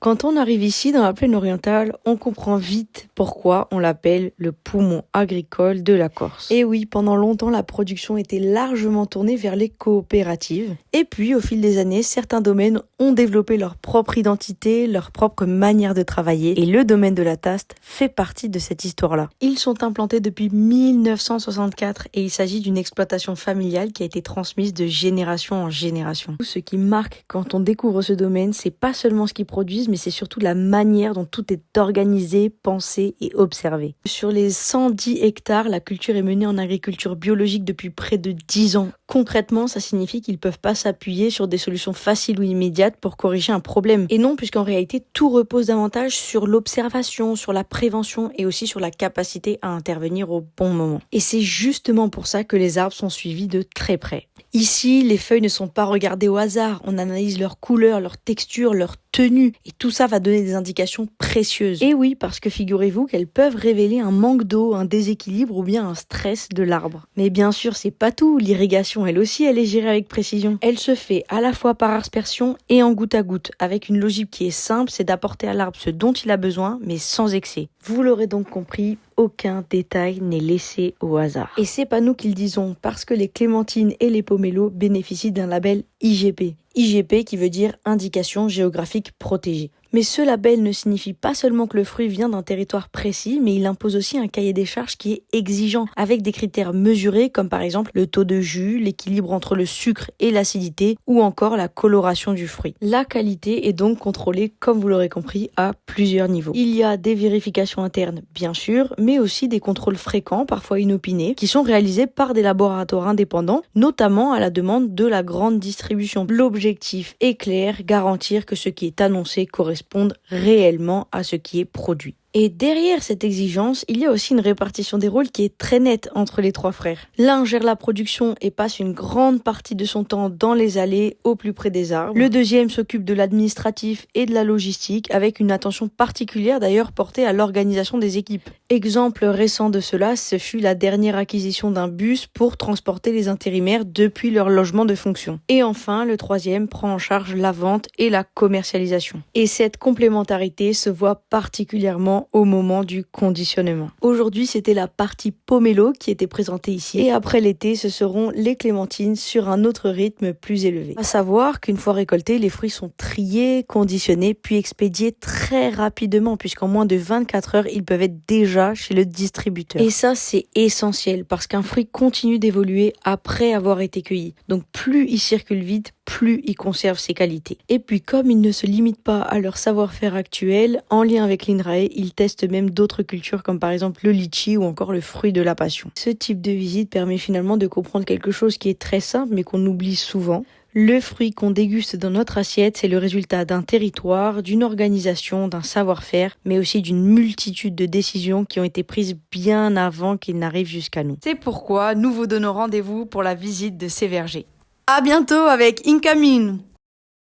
Quand on arrive ici dans la plaine orientale, on comprend vite pourquoi on l'appelle le poumon agricole de la Corse. Et oui, pendant longtemps, la production était largement tournée vers les coopératives. Et puis, au fil des années, certains domaines ont développé leur propre identité, leur propre manière de travailler. Et le domaine de la Taste fait partie de cette histoire-là. Ils sont implantés depuis 1964 et il s'agit d'une exploitation familiale qui a été transmise de génération en génération. Ce qui marque quand on découvre ce domaine, c'est pas seulement ce qu'ils produisent, mais c'est surtout la manière dont tout est organisé, pensé et observé. Sur les 110 hectares, la culture est menée en agriculture biologique depuis près de 10 ans. Concrètement, ça signifie qu'ils ne peuvent pas s'appuyer sur des solutions faciles ou immédiates pour corriger un problème. Et non, puisqu'en réalité, tout repose davantage sur l'observation, sur la prévention et aussi sur la capacité à intervenir au bon moment. Et c'est justement pour ça que les arbres sont suivis de très près. Ici, les feuilles ne sont pas regardées au hasard, on analyse leur couleur, leur texture, leur tenue, et tout ça va donner des indications précieuses. Et oui, parce que figurez-vous qu'elles peuvent révéler un manque d'eau, un déséquilibre ou bien un stress de l'arbre. Mais bien sûr, c'est pas tout, l'irrigation elle aussi elle est gérée avec précision. Elle se fait à la fois par aspersion et en goutte à goutte, avec une logique qui est simple, c'est d'apporter à l'arbre ce dont il a besoin, mais sans excès. Vous l'aurez donc compris, aucun détail n'est laissé au hasard. Et c'est pas nous qui le disons, parce que les clémentines et les pomelos bénéficient d'un label IGP. IGP qui veut dire Indication géographique protégée. Mais ce label ne signifie pas seulement que le fruit vient d'un territoire précis, mais il impose aussi un cahier des charges qui est exigeant, avec des critères mesurés comme par exemple le taux de jus, l'équilibre entre le sucre et l'acidité, ou encore la coloration du fruit. La qualité est donc contrôlée, comme vous l'aurez compris, à plusieurs niveaux. Il y a des vérifications internes, bien sûr, mais aussi des contrôles fréquents, parfois inopinés, qui sont réalisés par des laboratoires indépendants, notamment à la demande de la grande distribution. L'objectif est clair, garantir que ce qui est annoncé corresponde réellement à ce qui est produit. Et derrière cette exigence, il y a aussi une répartition des rôles qui est très nette entre les trois frères. L'un gère la production et passe une grande partie de son temps dans les allées au plus près des arbres. Le deuxième s'occupe de l'administratif et de la logistique, avec une attention particulière d'ailleurs portée à l'organisation des équipes. Exemple récent de cela, ce fut la dernière acquisition d'un bus pour transporter les intérimaires depuis leur logement de fonction. Et enfin, le troisième prend en charge la vente et la commercialisation. Et cette complémentarité se voit particulièrement au moment du conditionnement. Aujourd'hui, c'était la partie pomelo qui était présentée ici. Et après l'été, ce seront les clémentines sur un autre rythme plus élevé. À savoir qu'une fois récoltés, les fruits sont triés, conditionnés, puis expédiés très rapidement, puisqu'en moins de 24 heures, ils peuvent être déjà chez le distributeur. Et ça, c'est essentiel, parce qu'un fruit continue d'évoluer après avoir été cueilli. Donc plus il circule vite, plus il conserve ses qualités. Et puis comme ils ne se limitent pas à leur savoir-faire actuel, en lien avec l'INRAE, ils testent même d'autres cultures comme par exemple le litchi ou encore le fruit de la passion. Ce type de visite permet finalement de comprendre quelque chose qui est très simple mais qu'on oublie souvent. Le fruit qu'on déguste dans notre assiette, c'est le résultat d'un territoire, d'une organisation, d'un savoir-faire, mais aussi d'une multitude de décisions qui ont été prises bien avant qu'il n'arrive jusqu'à nous. C'est pourquoi nous vous donnons rendez-vous pour la visite de ces vergers. À bientôt avec Incoming!